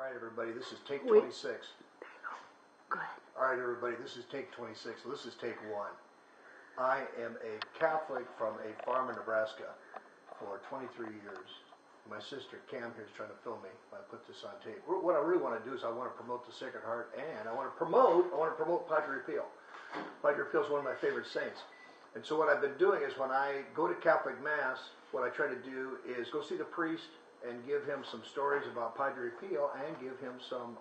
right, everybody, this is take Wait. 26. Go ahead. All right, everybody, this is take 26. So this is take 1. I am a Catholic from a farm in Nebraska for 23 years. My sister Cam here is trying to film me if I put this on tape. What I really want to do is I want to promote the Sacred Heart, and I want to promote Padre Pio. Padre Pio is one of my favorite saints. And so what I've been doing is when I go to Catholic Mass, what I try to do is go see the priest and give him some stories about Padre Pio and give him some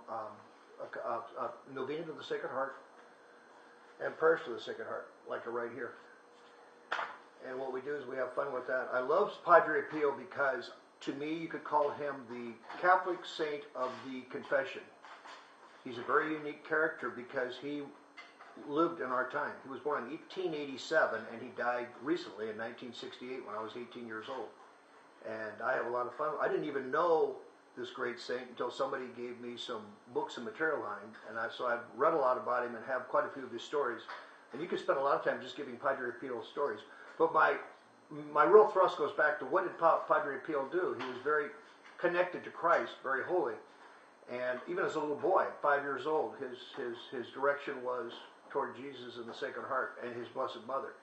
novena to the Sacred Heart and prayers to the Sacred Heart, like right here. And what we do is we have fun with that. I love Padre Pio because, to me, you could call him the Catholic saint of the confession. He's a very unique character because he lived in our time. He was born in 1887 and he died recently in 1968 when I was 18 years old. And I have a lot of fun. I didn't even know this great saint until somebody gave me some books and material on him. And so I've read a lot about him and have quite a few of his stories. And you can spend a lot of time just giving Padre Pio stories. But my real thrust goes back to what did Padre Pio do? He was very connected to Christ, very holy. And even as a little boy, 5 years old, his direction was toward Jesus and the Sacred Heart and his Blessed Mother.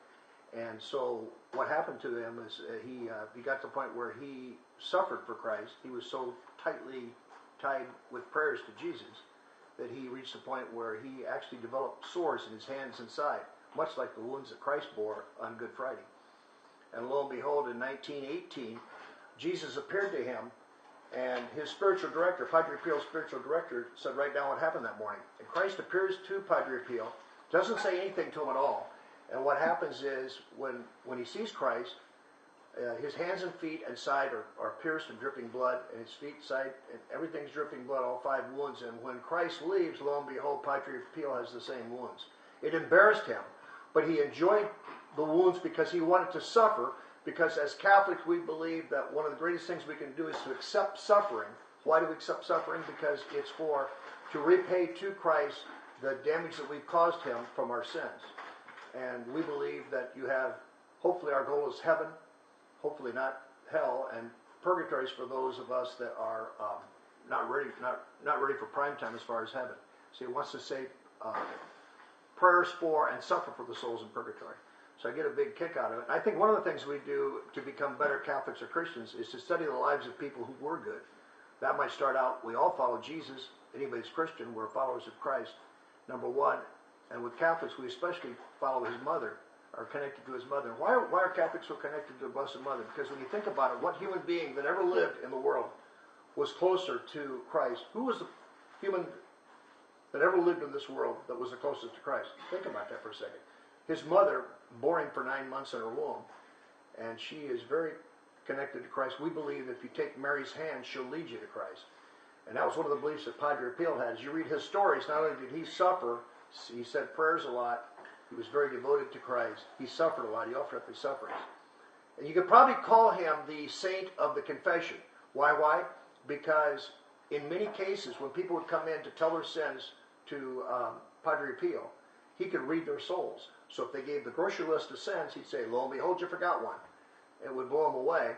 And so what happened to him is he got to the point where he suffered for Christ. He was so tightly tied with prayers to Jesus that he reached the point where he actually developed sores in his hands and side, much like the wounds that Christ bore on Good Friday. And lo and behold, in 1918, Jesus appeared to him, and his spiritual director, Padre Pio's spiritual director, said, write down what happened that morning. And Christ appears to Padre Pio, doesn't say anything to him at all. And what happens is, when he sees Christ, his hands and feet and side are pierced and dripping blood, and his feet, side, and everything's dripping blood, all 5 wounds. And when Christ leaves, lo and behold, Padre Pio has the same wounds. It embarrassed him, but he enjoyed the wounds because he wanted to suffer, because as Catholics we believe that one of the greatest things we can do is to accept suffering. Why do we accept suffering? Because it's to repay to Christ the damage that we've caused him from our sins. And we believe that hopefully our goal is heaven, hopefully not hell, and purgatory is for those of us that are not ready for prime time as far as heaven. So he wants to say prayers for and suffer for the souls in purgatory. So I get a big kick out of it. I think one of the things we do to become better Catholics or Christians is to study the lives of people who were good. That might start out, we all follow Jesus. Anybody's Christian, we're followers of Christ, number one. And with Catholics, we especially follow his mother, are connected to his mother. Why are Catholics so connected to the Blessed Mother? Because when you think about it, what human being that ever lived in the world was closer to Christ? Who was the human that ever lived in this world that was the closest to Christ? Think about that for a second. His mother bore him for 9 months in her womb, and she is very connected to Christ. We believe that if you take Mary's hand, she'll lead you to Christ. And that was one of the beliefs that Padre Pio had. As you read his stories, not only did he suffer, he said prayers a lot, he was very devoted to Christ, he suffered a lot, he offered up his sufferings. And you could probably call him the saint of the confession. Why? Because in many cases, when people would come in to tell their sins to Padre Pio, he could read their souls. So if they gave the grocery list of sins, he'd say, lo and behold, you forgot one. It would blow him away.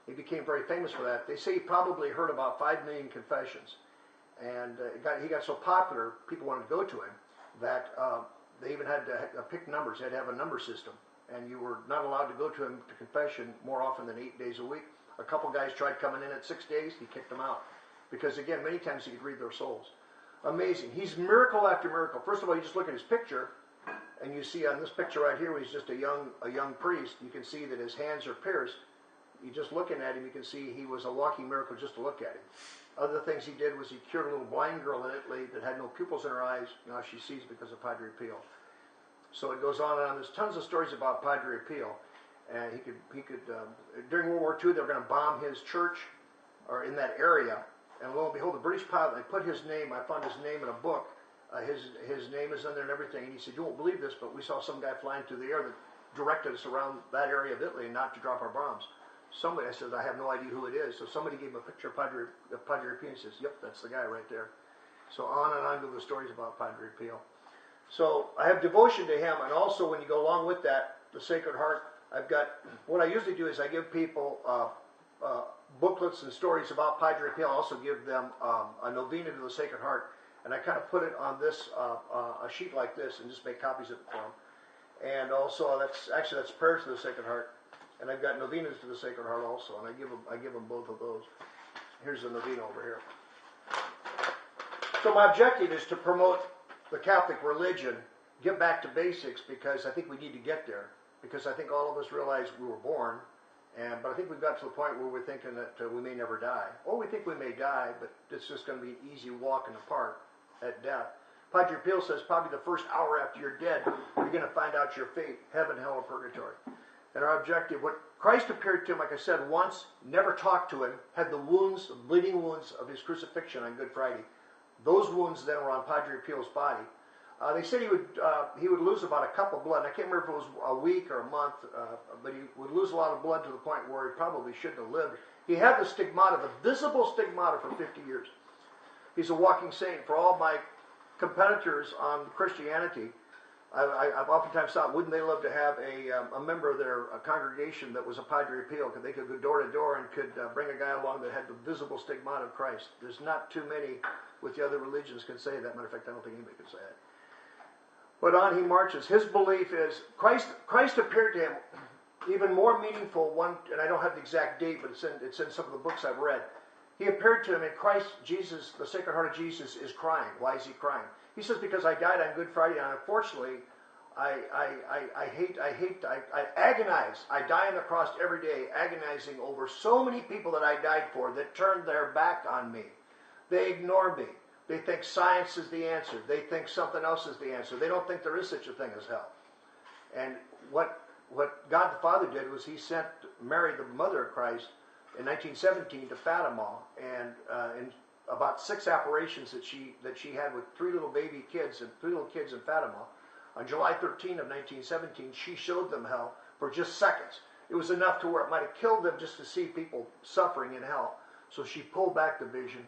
He became very famous for that. They say he probably heard about 5 million confessions. And he got so popular, people wanted to go to him, that they even had to pick numbers. They had to have a number system. And you were not allowed to go to him to confession more often than 8 days a week. A couple guys tried coming in at 6 days. He kicked them out. Because, again, many times he could read their souls. Amazing. He's miracle after miracle. First of all, you just look at his picture, and you see on this picture right here, when he's just a young priest, you can see that his hands are pierced. You just looking at him, you can see he was a walking miracle just to look at him. Other things he did was he cured a little blind girl in Italy that had no pupils in her eyes. Now she sees because of Padre Pio. So it goes on and on. There's tons of stories about Padre Pio. And he could during World War II, they were going to bomb his church or in that area. And lo and behold, the British pilot, they put his name, I found his name in a book. His name is in there and everything. And he said, you won't believe this, but we saw some guy flying through the air that directed us around that area of Italy and not to drop our bombs. Somebody, I said, I have no idea who it is. So somebody gave him a picture of Padre Pio and says, yep, that's the guy right there. So on and on go the stories about Padre Pio. So I have devotion to him, and also when you go along with that, the Sacred Heart, I've got, what I usually do is I give people booklets and stories about Padre Pio. I also give them a novena to the Sacred Heart, and I kind of put it on this a sheet like this, and just make copies of it for them. And also, that's prayers to the Sacred Heart, and I've got novenas to the Sacred Heart also, and I give them both of those. Here's the novena over here. So my objective is to promote the Catholic religion, get back to basics, because I think we need to get there. Because I think all of us realize we were born, but I think we've got to the point where we're thinking that we may never die. Or we think we may die, but it's just going to be an easy walk in the park at death. Padre Pio says probably the first hour after you're dead, you're going to find out your fate, heaven, hell, or purgatory. And our objective, what Christ appeared to him, like I said, once, never talked to him, had the wounds, the bleeding wounds of his crucifixion on Good Friday. Those wounds then were on Padre Pio's body. They said he would lose about a cup of blood. And I can't remember if it was a week or a month, but he would lose a lot of blood to the point where he probably shouldn't have lived. He had the stigmata, the visible stigmata, for 50 years. He's a walking saint. For all my competitors on Christianity, I've oftentimes thought, wouldn't they love to have a member of their congregation that was a Padre Pio? They could go door to door and could bring a guy along that had the visible stigmata of Christ. There's not too many with the other religions can say that. Matter of fact, I don't think anybody can say it. But on he marches. His belief is Christ appeared to him. Even more meaningful one, and I don't have the exact date, but it's in some of the books I've read. He appeared to him, and Christ, Jesus, the Sacred Heart of Jesus, is crying. Why is he crying? He says, because I died on Good Friday, and unfortunately, I agonize. I die on the cross every day, agonizing over so many people that I died for that turned their back on me. They ignore me. They think science is the answer. They think something else is the answer. They don't think there is such a thing as hell. And what God the Father did was he sent Mary, the mother of Christ, in 1917 to Fatima, and in about 6 apparitions that she had with 3 little baby kids and 3 little kids in Fatima. On July 13 of 1917, she showed them hell for just seconds. It was enough to where it might have killed them just to see people suffering in hell. So she pulled back the vision.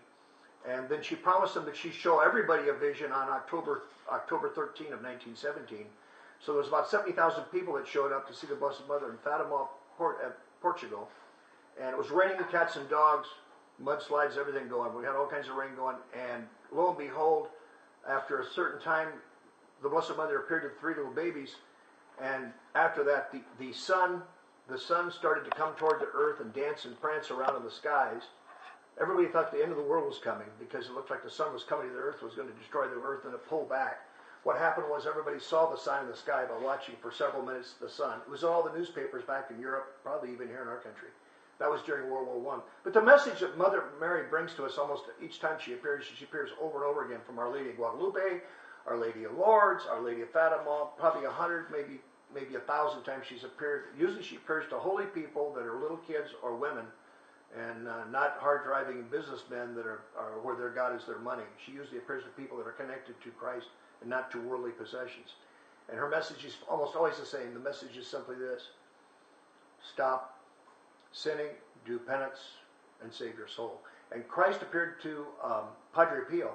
And then she promised them that she'd show everybody a vision on October 13 of 1917. So there was about 70,000 people that showed up to see the Blessed Mother in Fatima, Portugal. And it was raining cats and dogs, mudslides, everything going. We had all kinds of rain going. And lo and behold, after a certain time, the Blessed Mother appeared to 3 little babies. And after that, the sun started to come toward the earth and dance and prance around in the skies. Everybody thought the end of the world was coming because it looked like the sun was coming to the earth, was going to destroy the earth, and it pulled back. What happened was everybody saw the sign in the sky by watching for several minutes the sun. It was in all the newspapers back in Europe, probably even here in our country. That was during World War I. But the message that Mother Mary brings to us almost each time she appears over and over again, from Our Lady of Guadalupe, Our Lady of Lourdes, Our Lady of Fatima, probably 100, maybe 1,000 times she's appeared. Usually she appears to holy people that are little kids or women, and not hard-driving businessmen that are where their God is their money. She usually appears to people that are connected to Christ and not to worldly possessions. And her message is almost always the same. The message is simply this: stop sinning, do penance, and save your soul. And Christ appeared to Padre Pio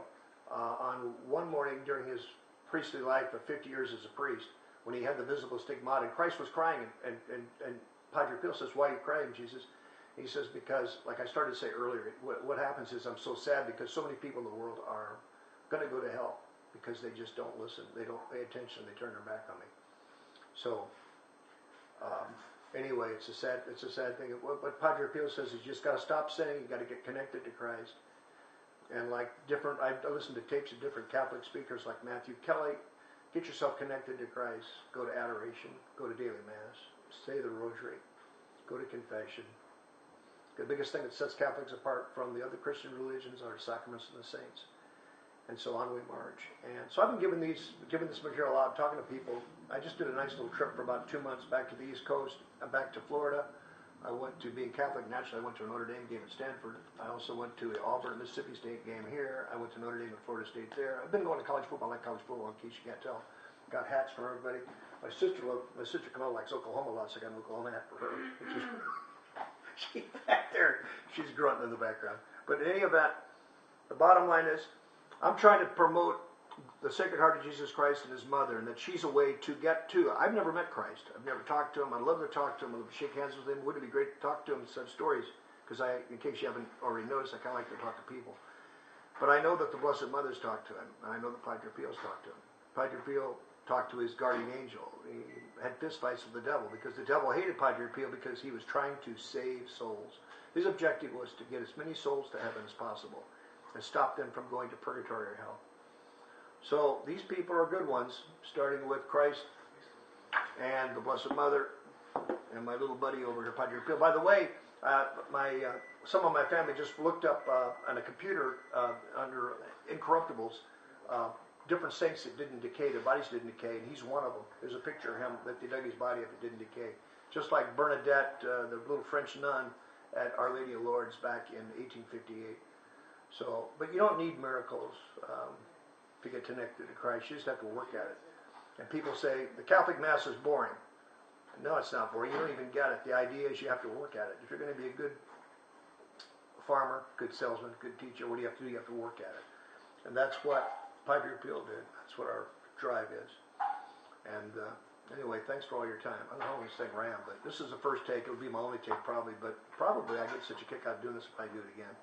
on one morning during his priestly life of 50 years as a priest, when he had the visible stigmata. And Christ was crying, and Padre Pio says, "Why are you crying, Jesus?" He says, because, like I started to say earlier, what happens is I'm so sad because so many people in the world are going to go to hell because they just don't listen. They don't pay attention. They turn their back on me. So, anyway, it's a sad thing. What Padre Pio says is you just got to stop sinning. You got to get connected to Christ. And like I listened to tapes of different Catholic speakers like Matthew Kelly. Get yourself connected to Christ. Go to adoration. Go to daily mass. Say the rosary. Go to confession. The biggest thing that sets Catholics apart from the other Christian religions are the sacraments and the saints. And so on we march. And so I've been giving this material out, talking to people. I just did a nice little trip for about 2 months back to the East Coast and back to Florida. I went to, being Catholic, naturally I went to a Notre Dame game at Stanford. I also went to the Auburn, Mississippi State game here. I went to Notre Dame and Florida State there. I've been going to college football. I like college football, in case you can't tell. Got hats for everybody. My sister Camilla likes Oklahoma a lot, so I got an Oklahoma hat for her. She's back there. She's grunting in the background. But in any event, the bottom line is, I'm trying to promote the Sacred Heart of Jesus Christ and His Mother, and that she's a way to get to. I've never met Christ. I've never talked to Him. I'd love to talk to Him. I'd love to shake hands with Him. Wouldn't it be great to talk to Him and such stories? because in case you haven't already noticed, I kind of like to talk to people. But I know that the Blessed Mother's talked to him, and I know that Padre Pio's talked to him. Padre Pio talked to his guardian angel. He had fistfights with the devil because the devil hated Padre Pio because he was trying to save souls. His objective was to get as many souls to heaven as possible and stop them from going to purgatory or hell. So these people are good ones, starting with Christ and the Blessed Mother and my little buddy over here, Padre Pio. By the way, some of my family just looked up on a computer under Incorruptibles different saints that didn't decay, their bodies didn't decay, and he's one of them. There's a picture of him that they dug his body up, it didn't decay. Just like Bernadette, the little French nun at Our Lady of Lourdes back in 1858. So, but you don't need miracles to get connected to Christ. You just have to work at it. And people say, the Catholic Mass is boring. No, it's not boring. You don't even get it. The idea is you have to work at it. If you're going to be a good farmer, good salesman, good teacher, what do you have to do? You have to work at it. And that's what Padre Pio did. That's what our drive is. And anyway, thanks for all your time. I don't know how this thing ran, but this is the first take. It would be my only take probably, but probably I get such a kick out of doing this if I do it again.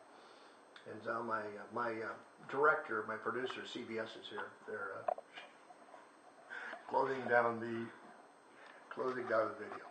And now my director, my producer, CBS is here. They're closing down the video.